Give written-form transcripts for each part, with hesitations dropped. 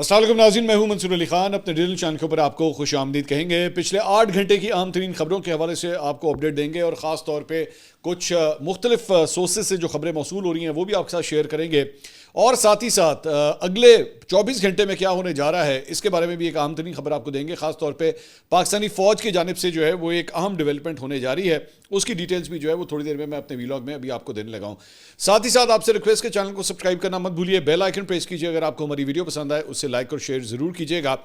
السلام علیکم ناظرین، میں ہوں منصور علی خان. اپنے ڈیجیٹل چینل کے اوپر آپ کو خوش آمدید کہیں گے. پچھلے 8 گھنٹے کی اہم ترین خبروں کے حوالے سے آپ کو اپڈیٹ دیں گے اور خاص طور پہ کچھ مختلف سورسز سے جو خبریں موصول ہو رہی ہیں وہ بھی آپ کے ساتھ شیئر کریں گے. اور ساتھ ہی ساتھ اگلے 24 گھنٹے میں کیا ہونے جا رہا ہے اس کے بارے میں بھی ایک اہم ترین خبر آپ کو دیں گے. خاص طور پہ پاکستانی فوج کی جانب سے جو ہے وہ ایک اہم ڈیولپمنٹ ہونے جا رہی ہے. اس کی ڈیٹیلز بھی جو ہے وہ تھوڑی دیر میں اپنے ویلاگ میں ابھی آپ کو دینے لگا ہوں. ساتھ ہی ساتھ آپ سے ریکویسٹ کے چینل کو سبسکرائب کرنا مت بھولیے, بیل آئیکن پریس کیجیے. اگر آپ کو ہماری ویڈیو پسند آئے اسے لائک اور شیئر ضرور کیجیے گا.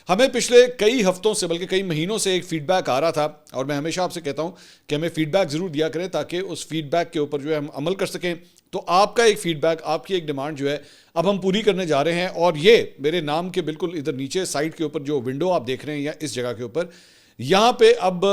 ہمیں پچھلے کئی ہفتوں سے بلکہ کئی مہینوں سے ایک فیڈ بیک آ رہا تھا اور میں ہمیشہ آپ سے کہتا ہوں کہ ہمیں فیڈ بیک ضرور دیا کریں تاکہ اس فیڈ بیک کے اوپر جو ہے ہم عمل کر سکیں. تو آپ کا ایک فیڈ بیک, آپ کی ایک ڈیمانڈ جو ہے اب ہم پوری کرنے جا رہے ہیں. اور یہ میرے نام کے بالکل ادھر نیچے سائٹ کے اوپر جو ونڈو آپ دیکھ رہے ہیں یا اس جگہ کے اوپر, یہاں پہ اب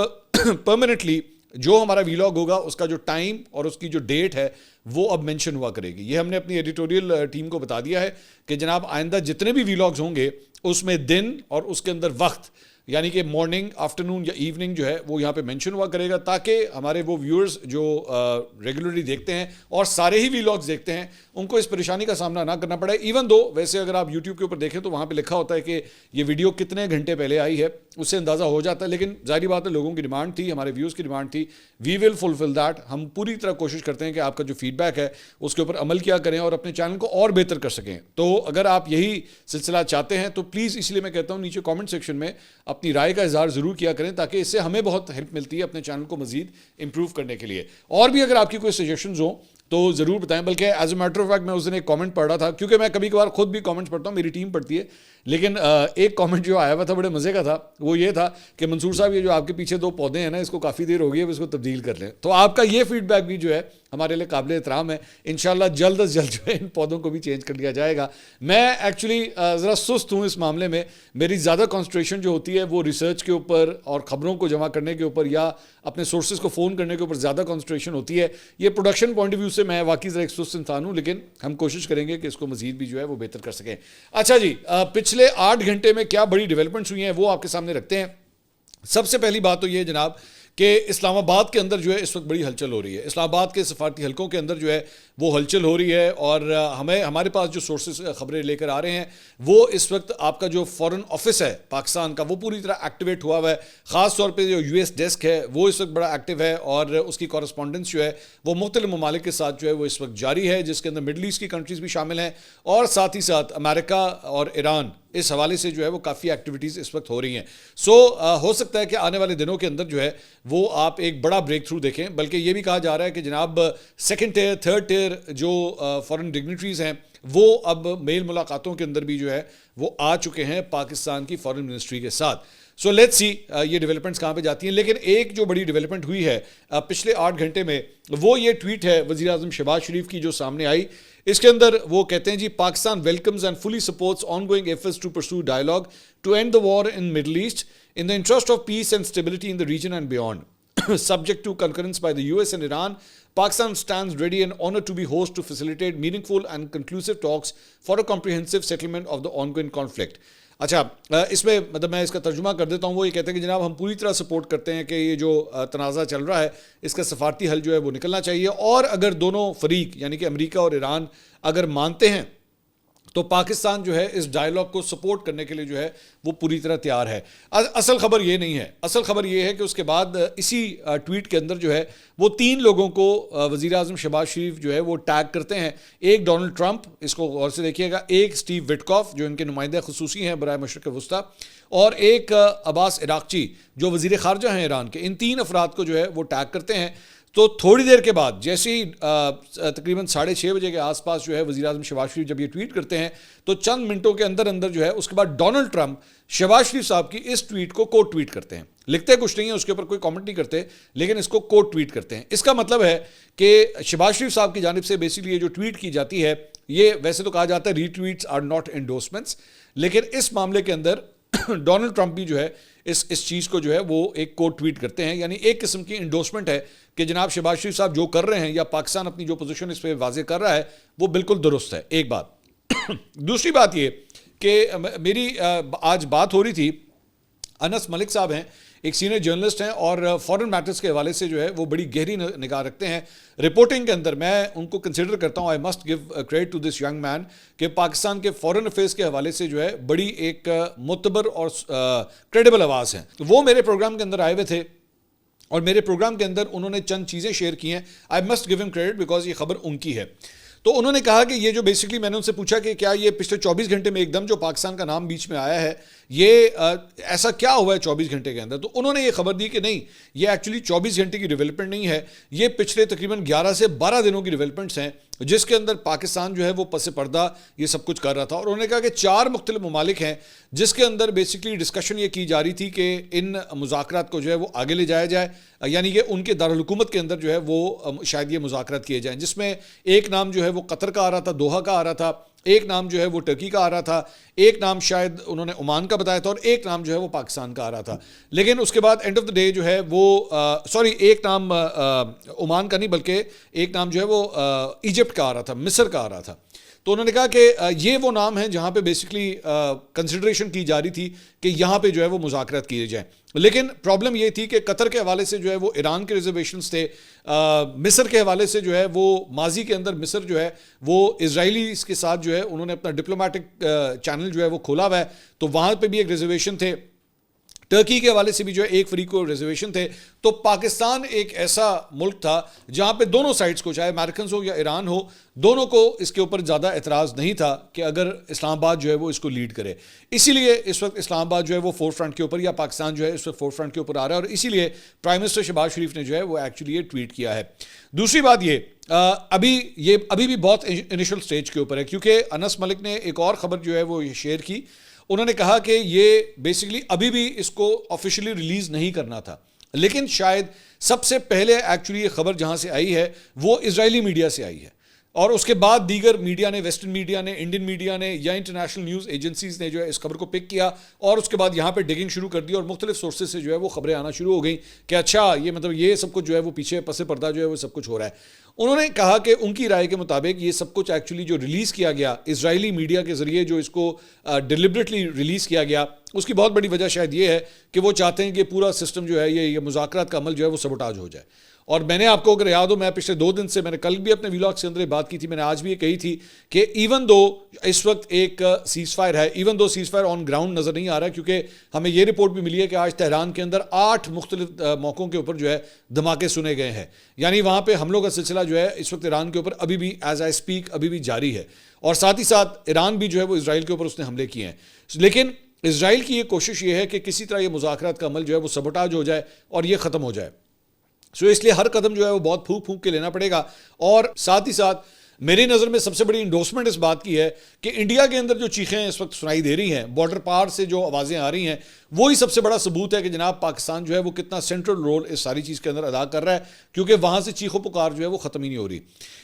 پرماننٹلی جو ہمارا ویلاگ ہوگا اس کا جو ٹائم اور اس کی جو ڈیٹ ہے وہ اب مینشن ہوا کرے گی. یہ ہم نے اپنی ایڈیٹوریل ٹیم کو بتا دیا ہے کہ جناب آئندہ جتنے بھی ویلاگز ہوں گے اس میں دن اور اس کے اندر وقت یعنی کہ مارننگ, آفٹرنون یا ایوننگ جو ہے وہ یہاں پہ مینشن ہوا کرے گا تاکہ ہمارے وہ ویورز جو ریگولرلی دیکھتے ہیں اور سارے ہی ویلاگز دیکھتے ہیں ان کو اس پریشانی کا سامنا نہ کرنا پڑے. ایون دو ویسے اگر آپ یوٹیوب کے اوپر دیکھیں تو وہاں پہ لکھا ہوتا ہے کہ یہ ویڈیو کتنے گھنٹے پہلے آئی ہے, اس سے اندازہ ہو جاتا ہے. لیکن ظاہری بات ہے لوگوں کی ڈیمانڈ تھی, ہمارے ویوز کی ڈیمانڈ تھی. وی ول فلفل دیٹ. ہم پوری طرح کوشش کرتے ہیں کہ آپ کا جو فیڈ بیک ہے اس کے اوپر عمل کیا کریں اور اپنے چینل کو اور بہتر کر سکیں. تو اگر آپ یہی سلسلہ چاہتے ہیں تو پلیز, اس لیے میں کہتا ہوں نیچے کامنٹ سیکشن میں اپنی رائے کا اظہار ضرور کیا کریں تاکہ اس سے ہمیں بہت ہیلپ ملتی ہے اپنے چینل کو مزید امپروو کرنے کے لیے. اور بھی اگر آپ کی کوئی سجیشنز ہوں تو ضرور بتائیں. بلکہ as a matter of fact میں اس دن ایک کامنٹ پڑھ رہا تھا, کیونکہ میں کبھی کبھار خود بھی کامنٹس پڑھتا ہوں, میری ٹیم پڑھتی ہے. لیکن ایک کامنٹ جو آیا ہوا تھا بڑے مزے کا تھا, وہ یہ تھا کہ منصور صاحب یہ جو آپ کے پیچھے 2 پودے ہیں نا اس کو کافی دیر ہو گئی ہے, اس کو تبدیل کر لیں. تو آپ کا یہ فیڈ بیک بھی جو ہے ہمارے لیے قابل احترام ہے. انشاءاللہ جلد از جلد جو ہے ان پودوں کو بھی چینج کر لیا جائے گا. میں ایکچولی ذرا سست ہوں اس معاملے میں. میری زیادہ کنسنٹریشن جو ہوتی ہے وہ ریسرچ کے اوپر اور خبروں کو جمع کرنے کے اوپر یا اپنے سورسز کو فون کرنے کے اوپر زیادہ کنسنٹریشن ہوتی ہے. یہ پروڈکشن پوائنٹ آف ویو سے میں واقعی ذرا ایک سست انسان ہوں, لیکن ہم کوشش کریں گے کہ اس کو مزید بھی جو ہے وہ بہتر کر سکیں. اچھا جی, پچھلے 8 گھنٹے میں کیا بڑی ڈیولپمنٹس ہوئی ہیں وہ آپ کے سامنے رکھتے ہیں. سب سے پہلی بات تو یہ جناب کہ اسلام آباد کے اندر جو ہے اس وقت بڑی ہلچل ہو رہی ہے. اسلام آباد کے سفارتی حلقوں کے اندر جو ہے وہ ہلچل ہو رہی ہے اور ہمارے پاس جو سورسز خبریں لے کر آ رہے ہیں وہ اس وقت آپ کا جو فورن آفس ہے پاکستان کا وہ پوری طرح ایکٹیویٹ ہوا ہوا ہے. خاص طور پہ جو یو ایس ڈیسک ہے وہ اس وقت بڑا ایکٹیو ہے اور اس کی کورسپونڈنس جو ہے وہ مختلف ممالک کے ساتھ جو ہے وہ اس وقت جاری ہے, جس کے اندر مڈل ایسٹ کی کنٹریز بھی شامل ہیں اور ساتھ ہی ساتھ امریکہ اور ایران. اس حوالے سے جو ہے وہ کافی ایکٹیویٹیز اس وقت ہو رہی ہیں. سو ہو سکتا ہے کہ آنے والے دنوں کے اندر جو ہے وہ آپ ایک بڑا بریک تھرو دیکھیں. بلکہ یہ بھی کہا جا رہا ہے کہ جناب سیکنڈ ٹیئر, تھرڈ ٹیئر جو فورن ڈگنیٹریز ہیں وہ اب میل ملاقاتوں کے اندر بھی جو ہے وہ آ چکے ہیں پاکستان کی فورن منسٹری کے ساتھ. سو لیٹس سی یہ ڈیولپمنٹس کہاں پہ جاتی ہیں. لیکن ایک جو بڑی ڈیولپمنٹ ہوئی ہے پچھلے 8 گھنٹے میں وہ یہ ٹویٹ ہے وزیر اعظم شہباز شریف کی جو سامنے آئی. اس کے اندر وہ کہتے ہیں جی Pakistan welcomes and fully supports ongoing efforts to pursue dialogue to end the war in Middle East in the interest of peace and stability in the region and beyond subject to concurrence by the US and Iran. Pakistan stands ready and honored to be host to facilitate meaningful and conclusive talks for a comprehensive settlement of the ongoing conflict. اچھا, اس میں مطلب میں اس کا ترجمہ کر دیتا ہوں. وہ یہ کہتے ہیں کہ جناب ہم پوری طرح سپورٹ کرتے ہیں کہ یہ جو تنازع چل رہا ہے اس کا سفارتی حل جو ہے وہ نکلنا چاہیے, اور اگر دونوں فریق یعنی کہ امریکہ اور ایران اگر مانتے ہیں تو پاکستان جو ہے اس ڈائلاگ کو سپورٹ کرنے کے لیے جو ہے وہ پوری طرح تیار ہے. اصل خبر یہ نہیں ہے. اصل خبر یہ ہے کہ اس کے بعد اسی ٹویٹ کے اندر جو ہے وہ 3 لوگوں کو وزیر اعظم شہباز شریف جو ہے وہ ٹیگ کرتے ہیں. ایک ڈونلڈ ٹرمپ, اس کو غور سے دیکھیے گا, ایک اسٹیو وٹکاف جو ان کے نمائندہ خصوصی ہیں برائے مشرق وسطیٰ, اور ایک عباس عراقچی جو وزیر خارجہ ہیں ایران کے. ان 3 افراد کو جو ہے وہ ٹیگ کرتے ہیں. تو تھوڑی دیر کے بعد جیسے ہی تقریباً 6:30 بجے کے آس پاس جو ہے وزیر اعظم شہباز شریف جب یہ ٹویٹ کرتے ہیں تو چند منٹوں کے اندر اندر جو ہے اس کے بعد ڈونلڈ ٹرمپ شہباز شریف صاحب کی اس ٹویٹ کو کوٹ ٹویٹ کرتے ہیں. لکھتے کچھ نہیں ہے, اس کے اوپر کوئی کامنٹ نہیں کرتے, لیکن اس کو کوٹ ٹویٹ کرتے ہیں. اس کا مطلب ہے کہ شہباز شریف صاحب کی جانب سے بیسیکلی یہ جو ٹویٹ کی جاتی ہے یہ ویسے تو کہا جاتا ہے ری ٹویٹس آر ناٹ انڈورسمنٹس, لیکن اس معاملے کے اندر ڈونلڈ ٹرمپ بھی جو ہے اس چیز کو جو ہے وہ ایک کوٹ ٹویٹ کرتے ہیں. یعنی ایک قسم کی انڈورسمنٹ ہے کہ جناب شہباز شریف صاحب جو کر رہے ہیں یا پاکستان اپنی جو پوزیشن اس پہ واضح کر رہا ہے وہ بالکل درست ہے. ایک بات. دوسری بات یہ کہ میری آج بات ہو رہی تھی, انس ملک صاحب ہیں ایک سینئر جرنلسٹ ہیں اور فارن میٹرز کے حوالے سے جو ہے وہ بڑی گہری نگاہ رکھتے ہیں رپورٹنگ کے اندر. میں ان کو کنسیڈر کرتا ہوں, I must give credit to this young man, کہ پاکستان کے فارن افیئرس کے حوالے سے جو ہے بڑی ایک معتبر اور کریڈیبل آواز ہیں. وہ میرے پروگرام کے اندر آئے ہوئے تھے اور میرے پروگرام کے اندر انہوں نے چند چیزیں شیئر کی ہیں. آئی مسٹ گیو ہم کریڈٹ بیکاز یہ خبر ان کی ہے. تو انہوں نے کہا کہ یہ جو بیسکلی میں نے ان سے پوچھا کہ کیا یہ پچھلے 24 گھنٹے میں ایک دم جو پاکستان کا نام بیچ میں آیا ہے یہ ایسا کیا ہوا ہے 24 گھنٹے کے اندر. تو انہوں نے یہ خبر دی کہ نہیں, یہ ایکچولی 24 گھنٹے کی ڈیولپمنٹ نہیں ہے, یہ پچھلے تقریباً 11 سے 12 دنوں کی ڈیولپمنٹس ہیں جس کے اندر پاکستان جو ہے وہ پس پردہ یہ سب کچھ کر رہا تھا. اور انہوں نے کہا کہ 4 مختلف ممالک ہیں جس کے اندر بیسکلی ڈسکشن یہ کی جا رہی تھی کہ ان مذاکرات کو جو ہے وہ آگے لے جایا جائے, یعنی کہ ان کے دارالحکومت کے اندر جو ہے وہ شاید یہ مذاکرات کیے جائیں, جس میں ایک نام جو ہے وہ قطر کا آ رہا تھا, دوحہ کا آ رہا تھا, ایک نام جو ہے وہ ٹرکی کا آ رہا تھا, ایک نام شاید انہوں نے عمان کا بتایا تھا, اور ایک نام جو ہے وہ پاکستان کا آ رہا تھا. لیکن اس کے بعد اینڈ آف دا ڈے جو ہے وہ ایک نام عمان کا نہیں بلکہ ایک نام جو ہے وہ ایجپٹ کا آ رہا تھا, مصر کا آ رہا تھا. تو انہوں نے کہا کہ یہ وہ نام ہیں جہاں پہ بیسکلی کنسیڈریشن کی جا رہی تھی کہ یہاں پہ جو ہے وہ مذاکرات کیے جائیں. لیکن پرابلم یہ تھی کہ قطر کے حوالے سے جو ہے وہ ایران کے ریزرویشنز تھے, مصر کے حوالے سے جو ہے وہ ماضی کے اندر مصر جو ہے وہ اسرائیلی کے ساتھ جو ہے انہوں نے اپنا ڈپلومیٹک چینل جو ہے وہ کھولا ہوا ہے, تو وہاں پہ بھی ایک ریزرویشن تھے. ٹرکی کے حوالے سے بھی جو ہے ایک فریق کو ریزرویشن تھے. تو پاکستان ایک ایسا ملک تھا جہاں پہ دونوں سائڈز کو, چاہے امریکنز ہو یا ایران ہو, دونوں کو اس کے اوپر زیادہ اعتراض نہیں تھا کہ اگر اسلام آباد جو ہے وہ اس کو لیڈ کرے. اسی لیے اس وقت اسلام آباد جو ہے وہ فور فرنٹ کے اوپر, یا پاکستان جو ہے اس وقت فور فرنٹ کے اوپر آ رہا ہے, اور اسی لیے پرائم منسٹر شہباز شریف نے جو ہے وہ ایکچولی یہ ٹویٹ کیا ہے. دوسری بات یہ ابھی بھی بہت انیشل سٹیج کے اوپر ہے, کیونکہ انس ملک نے ایک اور خبر جو ہے وہ شیئر کی. انہوں نے کہا کہ یہ بیسکلی ابھی بھی اس کو آفیشلی ریلیز نہیں کرنا تھا, لیکن شاید سب سے پہلے ایکچولی یہ خبر جہاں سے آئی ہے وہ اسرائیلی میڈیا سے آئی ہے, اور اس کے بعد دیگر میڈیا نے, ویسٹرن میڈیا نے, انڈین میڈیا نے یا انٹرنیشنل نیوز ایجنسیز نے جو ہے اس خبر کو پک کیا, اور اس کے بعد یہاں پہ ڈگنگ شروع کر دی, اور مختلف سورسز سے جو ہے وہ خبریں آنا شروع ہو گئیں کہ اچھا یہ مطلب یہ سب کچھ جو ہے وہ پیچھے پس پردہ جو ہے وہ سب کچھ ہو رہا ہے. انہوں نے کہا کہ ان کی رائے کے مطابق یہ سب کچھ ایکچولی جو ریلیز کیا گیا اسرائیلی میڈیا کے ذریعے, جو اس کو ڈیلیبریٹلی ریلیز کیا گیا, اس کی بہت بڑی وجہ شاید یہ ہے کہ وہ چاہتے ہیں کہ پورا سسٹم جو ہے یہ مذاکرات کا عمل جو ہے وہ سبوٹاج ہو جائے. اور میں نے آپ کو اگر یاد ہو, میں پچھلے 2 دن سے, میں نے کل بھی اپنے ویلاگ کے اندر یہ بات کی تھی, میں نے آج بھی یہ کہی تھی کہ ایون دو اس وقت ایک سیز فائر ہے, even though cease fire on ground نظر نہیں آ رہا ہے, کیونکہ ہمیں یہ رپورٹ بھی ملی ہے کہ آج تہران کے اندر 8 مختلف موقعوں کے اوپر جو ہے دھماکے سنے گئے ہیں, یعنی وہاں پہ حملوں کا سلسلہ جو ہے اس وقت ایران کے اوپر ابھی بھی ایز آئی اسپیک ابھی بھی جاری ہے, اور ساتھ ہی ساتھ ایران بھی جو ہے وہ اسرائیل کے اوپر اس نے حملے کیے ہیں. لیکن اسرائیل کی یہ کوشش یہ ہے کہ کسی طرح یہ مذاکرات کا عمل جو ہے وہ سبوٹاج ہو جائے اور یہ ختم ہو جائے. اس لیے ہر قدم جو ہے وہ بہت پھونک کے لینا پڑے گا. اور ساتھ ہی ساتھ میری نظر میں سب سے بڑی انڈورسمنٹ اس بات کی ہے کہ انڈیا کے اندر جو چیخیں اس وقت سنائی دے رہی ہیں, بارڈر پار سے جو آوازیں آ رہی ہیں, وہی سب سے بڑا ثبوت ہے کہ جناب پاکستان جو ہے وہ کتنا سینٹرل رول اس ساری چیز کے اندر ادا کر رہا ہے, کیونکہ وہاں سے چیخ و پکار جو ہے وہ ختم ہی نہیں ہو رہی.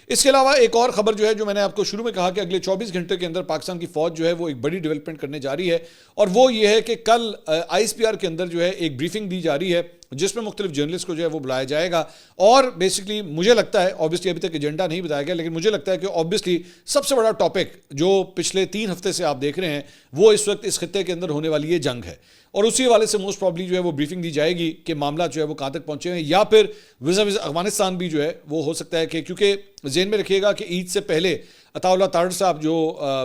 اس کے علاوہ ایک اور خبر جو ہے, جو میں نے آپ کو شروع میں کہا کہ اگلے 24 گھنٹے کے اندر پاکستان کی فوج جو ہے وہ ایک بڑی ڈیولپمنٹ کرنے جا رہی ہے, اور وہ یہ ہے کہ کل آئی ایس پی آر کے اندر جو ہے ایک بریفنگ دی جا رہی ہے جس میں مختلف جرنلسٹ کو جو ہے وہ بلایا جائے گا. اور بیسکلی مجھے لگتا ہے, اوبیسلی ابھی تک ایجنڈا نہیں بتایا گیا, لیکن مجھے لگتا ہے کہ اوبیسلی سب سے بڑا ٹاپک جو پچھلے 3 ہفتے سے آپ دیکھ رہے ہیں وہ اس وقت اس خطے کے اندر ہونے والی یہ جنگ ہے, اور اسی حوالے سے موسٹ پرابلی جو ہے وہ بریفنگ دی جائے گی کہ معاملات جو ہے وہ کہاں تک پہنچے ہیں, یا پھر وزا افغانستان بھی جو ہے وہ ہو سکتا ہے کہ, کیونکہ ذہن میں رکھیے گا کہ عید سے پہلے عطا اللہ تارڑ صاحب جو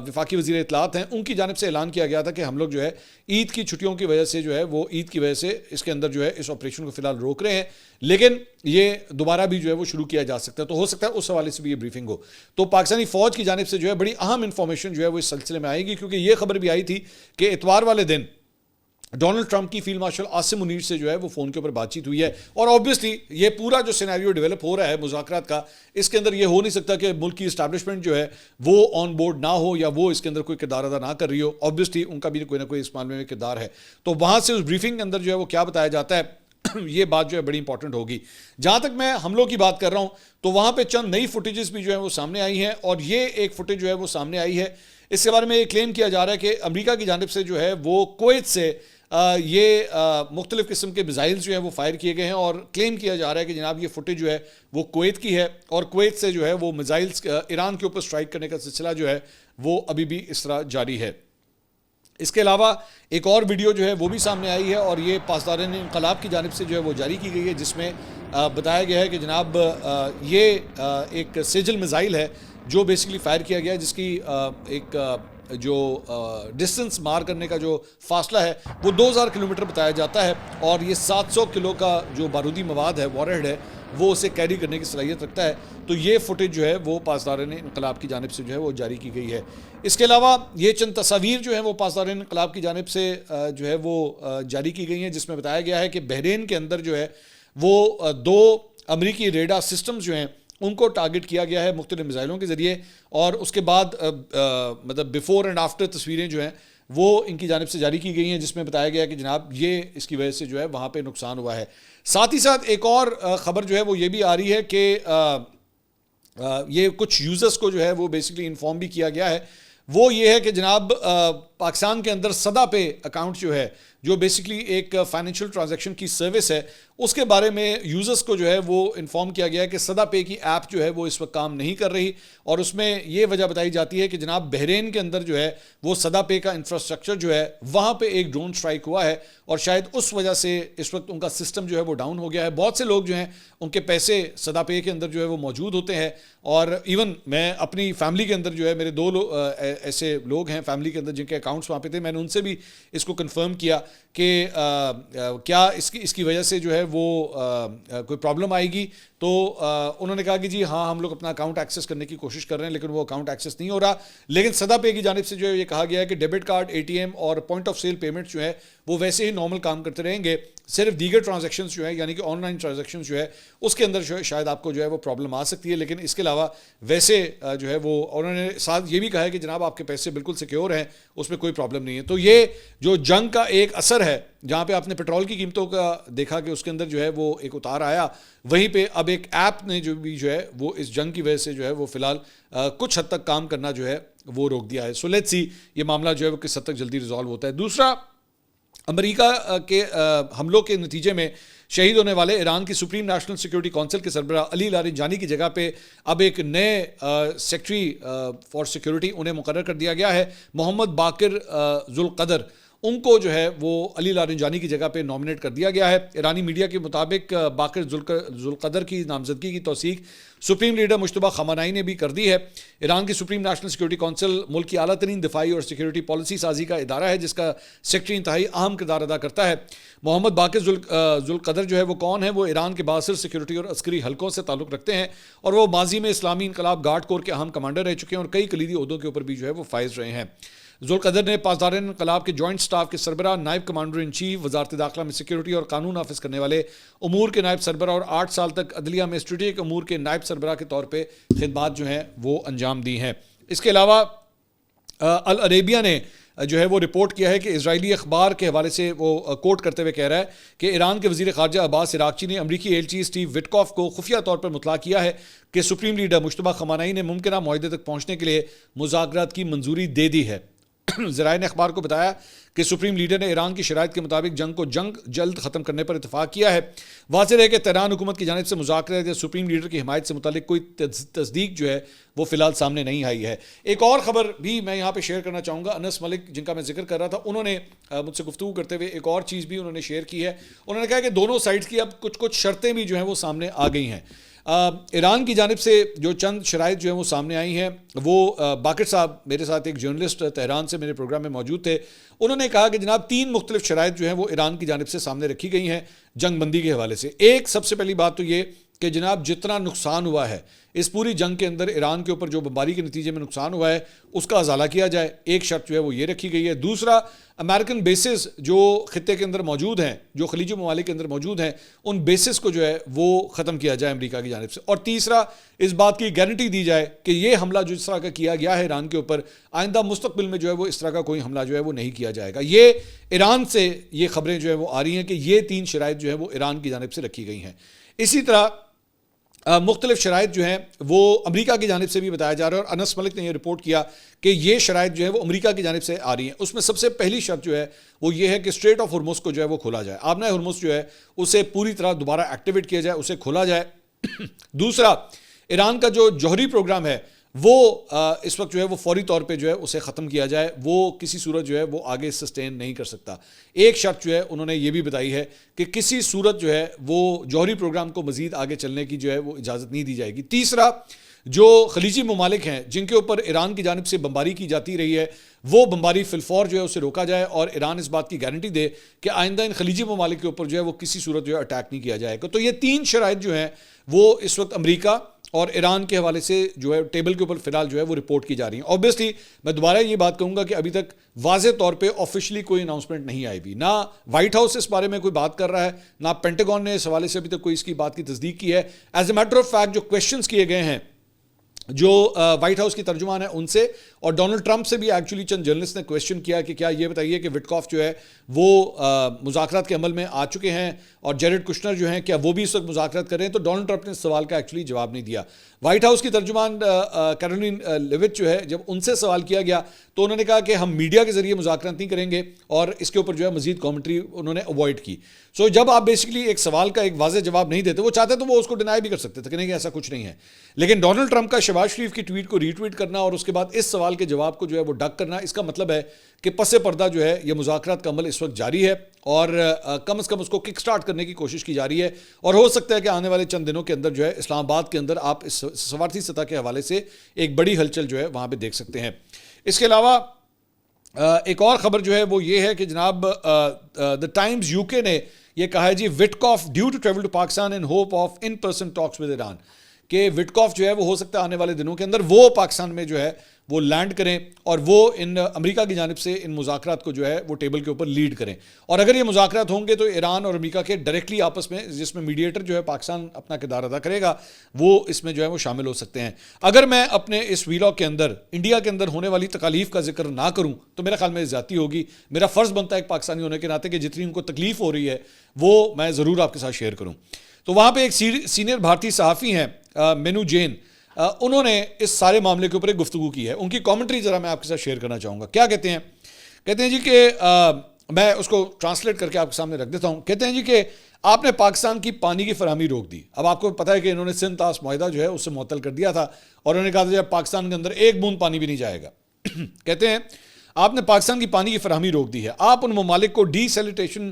وفاقی وزیر اطلاعات ہیں, ان کی جانب سے اعلان کیا گیا تھا کہ ہم لوگ جو ہے عید کی چھٹیوں کی وجہ سے جو ہے وہ عید کی وجہ سے اس کے اندر جو ہے اس آپریشن کو فی الحال روک رہے ہیں, لیکن یہ دوبارہ بھی جو ہے وہ شروع کیا جا سکتا ہے. تو ہو سکتا ہے اس حوالے سے بھی یہ بریفنگ ہو. تو پاکستانی فوج کی جانب سے جو ہے بڑی اہم انفارمیشن جو ہے وہ اس سلسلے میں آئے گی, کیونکہ یہ خبر بھی آئی تھی کہ اتوار والے دن ڈونلڈ ٹرمپ کی فیلڈ مارشل عاصم منیر سے جو ہے وہ فون کے اوپر بات چیت ہوئی ہے. اور اوبویسلی یہ پورا جو سینیریو ڈیولپ ہو رہا ہے مذاکرات کا, اس کے اندر یہ ہو نہیں سکتا کہ ملک کی اسٹیبلشمنٹ جو ہے وہ آن بورڈ نہ ہو یا وہ اس کے اندر کوئی کردار ادا نہ کر رہی ہو. اوبویسلی ان کا بھی کوئی نہ کوئی اس معاملے میں کردار ہے. تو وہاں سے اس بریفنگ کے اندر جو ہے وہ کیا بتایا جاتا ہے یہ بات جو ہے بڑی امپورٹنٹ ہوگی. جہاں تک میں حملوں کی بات کر رہا ہوں تو وہاں پہ چند نئی فوٹیجز بھی جو ہے وہ سامنے آئی ہیں, اور یہ ایک فوٹیج جو ہے وہ سامنے آئی ہے, اس کے بارے میں یہ کلیم کیا جا رہا ہے کہ امریکہ کی جانب سے جو ہے وہ کویت سے یہ مختلف قسم کے میزائلز جو ہیں وہ فائر کیے گئے ہیں, اور کلیم کیا جا رہا ہے کہ جناب یہ فوٹیج جو ہے وہ کویت کی ہے, اور کویت سے جو ہے وہ میزائلز ایران کے اوپر سٹرائک کرنے کا سلسلہ جو ہے وہ ابھی بھی اس طرح جاری ہے. اس کے علاوہ ایک اور ویڈیو جو ہے وہ بھی سامنے آئی ہے اور یہ پاسداران انقلاب کی جانب سے جو ہے وہ جاری کی گئی ہے، جس میں بتایا گیا ہے کہ جناب یہ ایک سیجل میزائل ہے جو بیسیکلی فائر کیا گیا ہے، جس کی ایک جو ڈسٹنس مار کرنے کا جو فاصلہ ہے وہ 2000 کلومیٹر بتایا جاتا ہے، اور یہ 700 کلو کا جو بارودی مواد ہے، وار ہیڈ ہے، وہ اسے کیری کرنے کی صلاحیت رکھتا ہے۔ تو یہ فوٹیج جو ہے وہ پاسداران انقلاب کی جانب سے جو ہے وہ جاری کی گئی ہے۔ اس کے علاوہ یہ چند تصاویر جو ہیں وہ پاسداران انقلاب کی جانب سے جو ہے وہ جاری کی گئی ہیں، جس میں بتایا گیا ہے کہ بحرین کے اندر جو ہے وہ 2 امریکی ریڈار سسٹمز جو ہیں ان کو ٹارگٹ کیا گیا ہے مختلف میزائلوں کے ذریعے، اور اس کے بعد مطلب بیفور اینڈ آفٹر تصویریں جو ہیں وہ ان کی جانب سے جاری کی گئی ہیں، جس میں بتایا گیا کہ جناب یہ اس کی وجہ سے جو ہے وہاں پہ نقصان ہوا ہے۔ ساتھ ہی ساتھ ایک اور خبر جو ہے وہ یہ بھی آ رہی ہے کہ یہ کچھ یوزرز کو جو ہے وہ بیسیکلی انفارم بھی کیا گیا ہے، وہ یہ ہے کہ جناب پاکستان کے اندر صدا پے اکاؤنٹ جو ہے، جو بیسیکلی ایک فائنینشیل ٹرانزیکشن کی سروس ہے، اس کے بارے میں یوزرز کو جو ہے وہ انفارم کیا گیا ہے کہ صدا پے کی ایپ جو ہے وہ اس وقت کام نہیں کر رہی، اور اس میں یہ وجہ بتائی جاتی ہے کہ جناب بحرین کے اندر جو ہے وہ صدا پے کا انفراسٹرکچر جو ہے وہاں پہ ایک ڈرون سٹرائک ہوا ہے، اور شاید اس وجہ سے اس وقت ان کا سسٹم جو ہے وہ ڈاؤن ہو گیا ہے۔ بہت سے لوگ جو ہیں ان کے پیسے صدا پے کے اندر جو ہے وہ موجود ہوتے ہیں، اور ایون میں اپنی فیملی کے اندر جو ہے میرے 2 ایسے لوگ ہیں فیملی کے اندر جن کے اکاؤنٹس وہاں پہ تھے، میں نے ان سے بھی اس کو کنفرم کیا کہ کیا اس کی وجہ سے جو ہے وہ کوئی پرابلم آئے گی، تو انہوں نے کہا کہ جی ہاں ہم لوگ اپنا اکاؤنٹ ایکسیس کرنے کی کوشش کر رہے ہیں لیکن وہ اکاؤنٹ ایکسیس نہیں ہو رہا۔ لیکن صدا پے کی جانب سے جو ہے یہ کہا گیا ہے کہ debit card, A T M اور پوائنٹ آف سیل پیمنٹ جو ہے وہ ویسے ہی نارمل کام کرتے رہیں گے، صرف دیگر ٹرانزیکشنز جو ہے یعنی کہ آن لائن ٹرانزیکشنز جو ہے اس کے اندر شاید آپ کو جو ہے وہ پرابلم آ سکتی ہے، لیکن اس کے علاوہ ویسے جو ہے وہ انہوں نے ساتھ یہ بھی کہا ہے کہ جناب آپ کے پیسے بالکل سیکیور ہیں، اس میں کوئی پرابلم نہیں ہے۔ تو یہ جو جنگ کا ایک اثر ہے، جہاں پہ آپ نے پیٹرول کی قیمتوں کا دیکھا کہ اس کے اندر جو ہے وہ ایک اتار آیا، وہیں پہ اب ایک ایپ نے جو ہے وہ اس جنگ کی وجہ سے جو ہے وہ فی الحال کچھ حد تک کام کرنا جو ہے وہ روک دیا ہے۔ سو لیٹس سی یہ معاملہ جو ہے وہ کس حد تک جلدی ریزالو ہوتا ہے۔ دوسرا، امریکہ کے حملوں کے نتیجے میں شہید ہونے والے ایران کی سپریم نیشنل سیکورٹی کونسل کے سربراہ علی لاریجانی کی جگہ پہ اب ایک نئے سیکرٹری فار سیکورٹی انہیں مقرر کر دیا گیا ہے، محمد باقر ذوالقدر۔ ان کو جو ہے وہ علی لاریجانی کی جگہ پہ نامنیٹ کر دیا گیا ہے۔ ایرانی میڈیا کے مطابق باقر ذوالقدر کی نامزدگی کی توثیق سپریم لیڈر مجتبیٰ خامنہئی نے بھی کر دی ہے۔ ایران کی سپریم نیشنل سیکورٹی کونسل ملک کی اعلیٰ ترین دفاعی اور سیکورٹی پالیسی سازی کا ادارہ ہے، جس کا سیکرٹری انتہائی اہم کردار ادا کرتا ہے۔ محمد باقر ذوالقدر جو ہے وہ کون ہے؟ وہ ایران کے بااثر سیکورٹی اور عسکری حلقوں سے تعلق رکھتے ہیں، اور وہ ماضی میں اسلامی انقلاب گارڈ کور کے اہم کمانڈر رہ چکے ہیں، اور کئی کلیدی عہدوں کے اوپر بھی جو ہے وہ فائز رہے ہیں۔ ذوالقدر نے پاسداران انقلاب کے جوائنٹ سٹاف کے سربراہ، نائب کمانڈر ان چیف، وزارت داخلہ میں سیکورٹی اور قانون نافذ کرنے والے امور کے نائب سربراہ، اور 8 سال تک عدلیہ میں اسٹریٹجک امور کے نائب سربراہ کے طور پہ خدمات جو ہیں وہ انجام دی ہیں۔ اس کے علاوہ العربیہ نے جو ہے وہ رپورٹ کیا ہے کہ اسرائیلی اخبار کے حوالے سے وہ کوٹ کرتے ہوئے کہہ رہا ہے کہ ایران کے وزیر خارجہ عباس عراقچی نے امریکی ایلچی اسٹیو وٹکاف کو خفیہ طور پر مطلع کیا ہے کہ سپریم لیڈر مجتبیٰ خامنہئی نے ممکنہ معاہدے تک پہنچنے کے لیے مذاکرات کی منظوری دے دی ہے۔ ذرائع نے اخبار کو بتایا کہ سپریم لیڈر نے ایران کی شرائط کے مطابق جنگ کو جلد ختم کرنے پر اتفاق کیا ہے۔ واضح ہے کہ تہران حکومت کی جانب سے مذاکرات یا سپریم لیڈر کی حمایت سے متعلق کوئی تصدیق جو ہے وہ فی الحال سامنے نہیں آئی ہے۔ ایک اور خبر بھی میں یہاں پہ شیئر کرنا چاہوں گا، انس ملک جن کا میں ذکر کر رہا تھا، انہوں نے مجھ سے گفتگو کرتے ہوئے ایک اور چیز بھی انہوں نے شیئر کی ہے۔ انہوں نے کہا کہ دونوں سائڈز کی اب کچھ شرطیں بھی جو ہیں وہ سامنے آ گئی ہیں۔ ایران کی جانب سے جو چند شرائط جو ہیں وہ سامنے آئی ہیں، وہ باقر صاحب میرے ساتھ ایک جرنلسٹ تہران سے میرے پروگرام میں موجود تھے، انہوں نے کہا کہ جناب 3 مختلف شرائط جو ہیں وہ ایران کی جانب سے سامنے رکھی گئی ہیں جنگ بندی کے حوالے سے۔ ایک سب سے پہلی بات تو یہ کہ جناب جتنا نقصان ہوا ہے اس پوری جنگ کے اندر، ایران کے اوپر جو بمباری کے نتیجے میں نقصان ہوا ہے اس کا ازالہ کیا جائے، ایک شرط جو ہے وہ یہ رکھی گئی ہے۔ دوسرا، امریکن بیسز جو خطے کے اندر موجود ہیں، جو خلیجی ممالک کے اندر موجود ہیں، ان بیسز کو جو ہے وہ ختم کیا جائے امریکہ کی جانب سے۔ اور تیسرا، اس بات کی گارنٹی دی جائے کہ یہ حملہ جو اس طرح کا کیا گیا ہے ایران کے اوپر، آئندہ مستقبل میں جو ہے وہ اس طرح کا کوئی حملہ جو ہے وہ نہیں کیا جائے گا۔ یہ ایران سے یہ خبریں جو ہے وہ آ رہی ہیں کہ یہ 3 شرائط جو ہے وہ ایران کی جانب سے رکھی گئی ہیں۔ اسی طرح مختلف شرائط جو ہیں وہ امریکہ کی جانب سے بھی بتایا جا رہا ہے، اور انس ملک نے یہ رپورٹ کیا کہ یہ شرائط جو ہے وہ امریکہ کی جانب سے آ رہی ہیں۔ اس میں سب سے پہلی شرط جو ہے وہ یہ ہے کہ اسٹریٹ آف ہرمز کو جو ہے وہ کھولا جائے، آبنائے ہرمز جو ہے اسے پوری طرح دوبارہ ایکٹیویٹ کیا جائے، اسے کھولا جائے۔ دوسرا، ایران کا جو جوہری پروگرام ہے وہ اس وقت جو ہے وہ فوری طور پہ جو ہے اسے ختم کیا جائے، وہ کسی صورت جو ہے وہ آگے سسٹین نہیں کر سکتا۔ ایک شرط جو ہے انہوں نے یہ بھی بتائی ہے کہ کسی صورت جو ہے وہ جوہری پروگرام کو مزید آگے چلنے کی جو ہے وہ اجازت نہیں دی جائے گی۔ تیسرا، جو خلیجی ممالک ہیں جن کے اوپر ایران کی جانب سے بمباری کی جاتی رہی ہے، وہ بمباری فی الفور جو ہے اسے روکا جائے، اور ایران اس بات کی گارنٹی دے کہ آئندہ ان خلیجی ممالک کے اوپر جو ہے وہ کسی صورت جو ہے اٹیک نہیں کیا جائے گا۔ تو یہ تین شرائط جو ہیں وہ اس وقت امریکہ اور ایران کے حوالے سے جو ہے ٹیبل کے اوپر فی الحال جو ہے وہ رپورٹ کی جا رہی ہیں۔ اوبیسلی میں دوبارہ یہ بات کہوں گا کہ ابھی تک واضح طور پہ آفیشلی کوئی اناؤنسمنٹ نہیں آئی بھی، نہ وائٹ ہاؤس اس بارے میں کوئی بات کر رہا ہے، نہ پینٹاگون نے اس حوالے سے ابھی تک کوئی اس کی بات کی تصدیق کی ہے۔ As a matter of fact جو کویشچنس کیے گئے ہیں جو وائٹ ہاؤس کی ترجمان ہے ان سے، اور ڈونلڈ ٹرمپ سے بھی ایکچولی چند جرنلسٹ نے کویشچن کیا کہ کیا یہ بتائیے کہ وٹکاف جو ہے وہ مذاکرات کے عمل میں آ چکے ہیں، اور جیریڈ کشنر جو ہیں کیا وہ بھی اس وقت مذاکرات کر رہے ہیں؟ تو ڈونلڈ ٹرمپ نے اس سوال کا ایکچولی جواب نہیں دیا۔ وائٹ ہاؤس کی ترجمان کیرولین لیوٹ جو ہے، جب ان سے سوال کیا گیا تو انہوں نے کہا کہ ہم میڈیا کے ذریعے مذاکرات نہیں کریں گے، اور اس کے اوپر جو ہے مزید کامنٹری انہوں نے اوائڈ کی۔ سو جب آپ بیسکلی ایک سوال کا ایک واضح جواب نہیں دیتے، وہ چاہتے تو وہ اس کو ڈینائی بھی کر سکتے تھے کہ نہیں ایسا کچھ نہیں ہے، لیکن ڈونلڈ ٹرمپ کا شہباز شریف کی ٹویٹ کو ری ٹویٹ کرنا اور اس کے بعد اس سوال کے جواب کو جو ہے وہ ڈک کرنا، اس کا مطلب ہے کہ پس پردہ جو ہے یہ مذاکرات کا عمل اس وقت جاری ہے، اور کم از کم اس کو کک سٹارٹ کرنے کی کوشش کی جا رہی ہے، اور ہو سکتا ہے کہ آنے والے چند دنوں کے اندر جو ہے اسلام آباد کے اندر آپ اس سفارتی سطح کے حوالے سے ایک بڑی ہلچل جو ہے وہاں پہ دیکھ سکتے ہیں۔ اس کے علاوہ ایک اور خبر جو ہے وہ یہ ہے کہ جناب دا ٹائمز یو کے نے یہ کہا ہے جی Witkoff due to travel to Pakistan in hope of in person talks with Iran, کہ وٹکاف جو ہے وہ ہو سکتا ہے آنے والے دنوں کے اندر وہ پاکستان میں جو ہے وہ لینڈ کریں، اور وہ ان امریکہ کی جانب سے ان مذاکرات کو جو ہے وہ ٹیبل کے اوپر لیڈ کریں، اور اگر یہ مذاکرات ہوں گے تو ایران اور امریکہ کے ڈائریکٹلی آپس میں، جس میں میڈیٹر جو ہے پاکستان اپنا کردار ادا کرے گا، وہ اس میں جو ہے وہ شامل ہو سکتے ہیں۔ اگر میں اپنے اس ویلاگ کے اندر انڈیا کے اندر ہونے والی تکالیف کا ذکر نہ کروں تو میرے خیال میں زیادتی ہوگی۔ میرا فرض بنتا ہے ایک پاکستانی ہونے کے ناطے کہ جتنی ان کو تکلیف ہو رہی ہے وہ میں ضرور آپ کے ساتھ شیئر کروں۔ تو وہاں پہ ایک سینئر بھارتی صحافی ہیں مینو جین، انہوں نے اس سارے معاملے کے اوپر ایک گفتگو کی ہے، ان کی کامنٹری ذرا میں آپ کے ساتھ شیئر کرنا چاہوں گا۔ کیا کہتے ہیں؟ کہتے ہیں جی کہ میں اس کو ٹرانسلیٹ کر کے آپ کے سامنے رکھ دیتا ہوں۔ کہتے ہیں جی کہ آپ نے پاکستان کی پانی کی فراہمی روک دی۔ اب آپ کو پتہ ہے کہ انہوں نے سندھ طاس معاہدہ جو ہے اس سے معطل کر دیا تھا، اور انہوں نے کہا تھا جب پاکستان کے اندر ایک بوند پانی بھی نہیں جائے گا۔ کہتے ہیں آپ نے پاکستان کی پانی کی فراہمی روک دی ہے، آپ ان ممالک کو ڈی سیلیٹیشن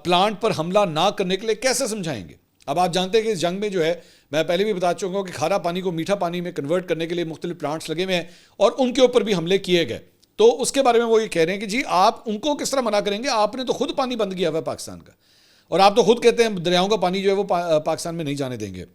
پلانٹ پر حملہ نہ کرنے کے لیے کیسے سمجھائیں گے؟ اب آپ جانتے ہیں کہ اس جنگ میں جو ہے، میں پہلے بھی بتا چکا ہوں کہ کھارا پانی کو میٹھا پانی میں کنورٹ کرنے کے لیے مختلف پلانٹس لگے ہوئے ہیں، اور ان کے اوپر بھی حملے کیے گئے۔ تو اس کے بارے میں وہ یہ کہہ رہے ہیں کہ جی آپ ان کو کس طرح منع کریں گے؟ آپ نے تو خود پانی بند کیا ہوا ہے پاکستان کا، اور آپ تو خود کہتے ہیں دریاؤں کا پانی جو ہے وہ پاکستان میں نہیں جانے دیں گے۔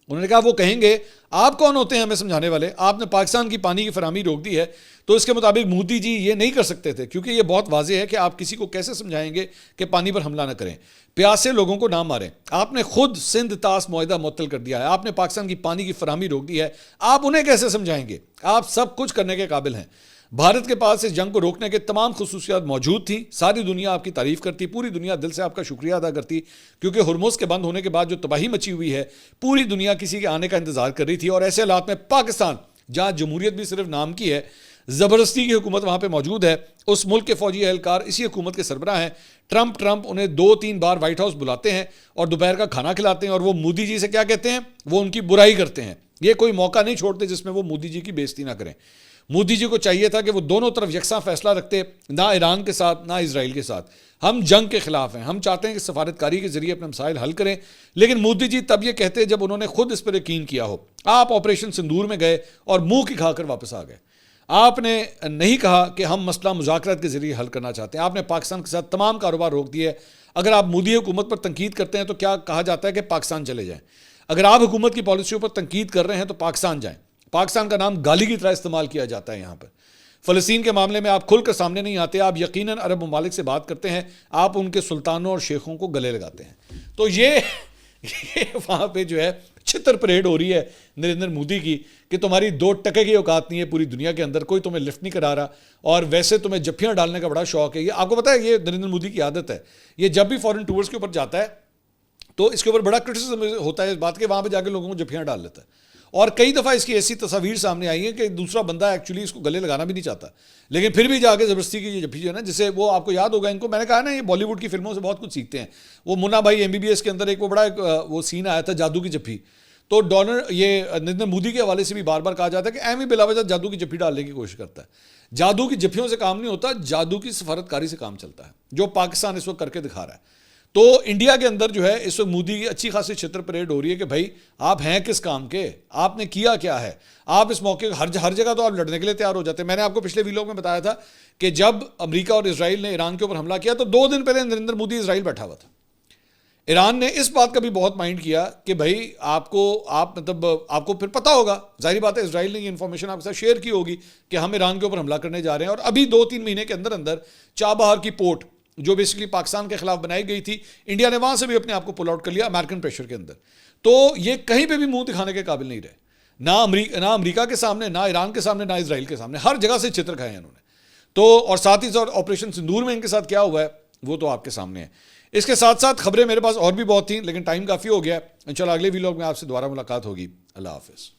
انہوں نے کہا وہ کہیں گے آپ کون ہوتے ہیں ہمیں سمجھانے والے؟ آپ نے پاکستان کی پانی کی فراہمی روک دی ہے، تو اس کے مطابق مودی جی یہ نہیں کر سکتے تھے، کیونکہ یہ بہت واضح ہے کہ آپ کسی کو کیسے سمجھائیں گے کہ پانی پر حملہ نہ کریں، پیاسے لوگوں کو نہ ماریں۔ آپ نے خود سندھ طاس معاہدہ معطل کر دیا ہے، آپ نے پاکستان کی پانی کی فراہمی روک دی ہے، آپ انہیں کیسے سمجھائیں گے؟ آپ سب کچھ کرنے کے قابل ہیں۔ بھارت کے پاس اس جنگ کو روکنے کے تمام خصوصیات موجود تھیں، ساری دنیا آپ کی تعریف کرتی، پوری دنیا دل سے آپ کا شکریہ ادا کرتی، کیونکہ ہرمز کے بند ہونے کے بعد جو تباہی مچی ہوئی ہے پوری دنیا کسی کے آنے کا انتظار کر رہی تھی، اور ایسے حالات میں پاکستان جہاں جمہوریت بھی صرف نام کی ہے، زبردستی کی حکومت وہاں پہ موجود ہے، اس ملک کے فوجی اہلکار اسی حکومت کے سربراہ ہیں۔ ٹرمپ انہیں 2-3 بار وائٹ ہاؤس بلاتے ہیں اور دوپہر کا کھانا کھلاتے ہیں، اور وہ مودی جی سے کیا کہتے ہیں؟ وہ ان کی برائی کرتے ہیں۔ یہ کوئی موقع نہیں چھوڑتے جس میں وہ مودی جی کی بےزتی نہ کریں۔ مودی جی کو چاہیے تھا کہ وہ دونوں طرف یکساں فیصلہ رکھتے، نہ ایران کے ساتھ نہ اسرائیل کے ساتھ۔ ہم جنگ کے خلاف ہیں، ہم چاہتے ہیں کہ سفارتکاری کے ذریعے اپنے مسائل حل کریں، لیکن مودی جی تب یہ کہتے جب انہوں نے خود اس پر یقین کیا ہو۔ آپ آپریشن سندور میں گئے اور منہ کی کھا کر واپس آ گئے۔ آپ نے نہیں کہا کہ ہم مسئلہ مذاکرات کے ذریعے حل کرنا چاہتے ہیں، آپ نے پاکستان کے ساتھ تمام کاروبار روک دیے۔ اگر آپ مودی حکومت پر تنقید کرتے ہیں تو کیا کہا جاتا ہے کہ پاکستان چلے جائیں؟ اگر آپ حکومت کی پالیسیوں پر تنقید کر رہے ہیں تو پاکستان جائیں۔ پاکستان کا نام گالی کی طرح استعمال کیا جاتا ہے یہاں پر۔ فلسطین کے معاملے میں آپ کھل کر سامنے نہیں آتے، آپ یقیناً عرب ممالک سے بات کرتے ہیں، آپ ان کے سلطانوں اور شیخوں کو گلے لگاتے ہیں۔ تو یہ وہاں پہ جو ہے چھتر پریڈ ہو رہی ہے نریندر مودی کی کہ تمہاری 2 ٹکے کی اوقات نہیں ہے پوری دنیا کے اندر، کوئی تمہیں لفٹ نہیں کرا رہا، اور ویسے تمہیں جپھیاں ڈالنے کا بڑا شوق ہے۔ یہ آپ کو پتہ ہے یہ نریندر مودی کی عادت ہے، یہ جب بھی فورن ٹورز کے اوپر جاتا ہے تو اس کے اوپر بڑا کرٹیسزم ہوتا ہے اس بات کے، وہاں پہ جا کے لوگوں کو جپھیاں ڈال لیتا ہے، اور کئی دفعہ اس کی ایسی تصاویر سامنے آئی ہیں کہ دوسرا بندہ ایکچولی اس کو گلے لگانا بھی نہیں چاہتا، لیکن پھر بھی جا کے زبردستی کی یہ جپھی جو ہے نا، جسے وہ آپ کو یاد ہوگا، ان کو میں نے کہا نا یہ بالی ووڈ کی فلموں سے بہت کچھ سیکھتے ہیں۔ وہ منا بھائی MBBS کے اندر ایک وہ بڑا وہ سین آیا تھا جادو کی جپھی، تو ڈونلڈ یہ نریندر مودی کے حوالے سے بھی بار بار کہا جاتا ہے کہ ایم ہی بلا وجہ جادو کی جپھی ڈالنے کی کوشش کرتا ہے. جادو کی جپھیوں سے کام نہیں ہوتا, جادو کی سفارت کاری سے کام چلتا ہے, جو پاکستان اس وقت کر کے دکھا رہا ہے. تو انڈیا کے اندر جو ہے اس وقت مودی کی اچھی خاصی چھتر پریڈ ہو رہی ہے کہ بھائی آپ ہیں کس کام کے, آپ نے کیا کیا ہے. آپ اس موقع ہر جگہ تو آپ لڑنے کے لیے تیار ہو جاتے ہیں. میں نے آپ کو پچھلے ویلوگ میں بتایا تھا کہ جب امریکہ اور اسرائیل نے ایران کے اوپر حملہ کیا تو 2 دن پہلے نریندر مودی اسرائیل بیٹھا ہوا تھا. ایران نے اس بات کا بھی بہت مائنڈ کیا کہ بھائی آپ کو پھر پتہ ہوگا, ظاہری بات ہے اسرائیل نے یہ انفارمیشن آپ کے ساتھ شیئر کی ہوگی کہ ہم ایران کے اوپر حملہ کرنے جا رہے ہیں. اور ابھی 2-3 مہینے کے اندر اندر چابہار کی پورٹ جو بیسکلی پاکستان کے خلاف بنائی گئی تھی, انڈیا نے وہاں سے بھی اپنے آپ کو پل آؤٹ کر لیا امریکن پریشر کے اندر. تو یہ کہیں پہ بھی منہ دکھانے کے قابل نہیں رہے, نہ امریکہ کے سامنے, نہ ایران کے سامنے, نہ اسرائیل کے سامنے. ہر جگہ سے چتر کھائے ہیں انہوں نے. تو اور ساتھ ہی ساتھ آپریشن سندور میں ان کے ساتھ کیا ہوا ہے وہ تو آپ کے سامنے ہے. اس کے ساتھ ساتھ خبریں میرے پاس اور بھی بہت تھیں لیکن ٹائم کافی ہو گیا ہے. انشاءاللہ اگلے ویلاگ میں آپ سے دوبارہ ملاقات ہوگی. اللہ حافظ.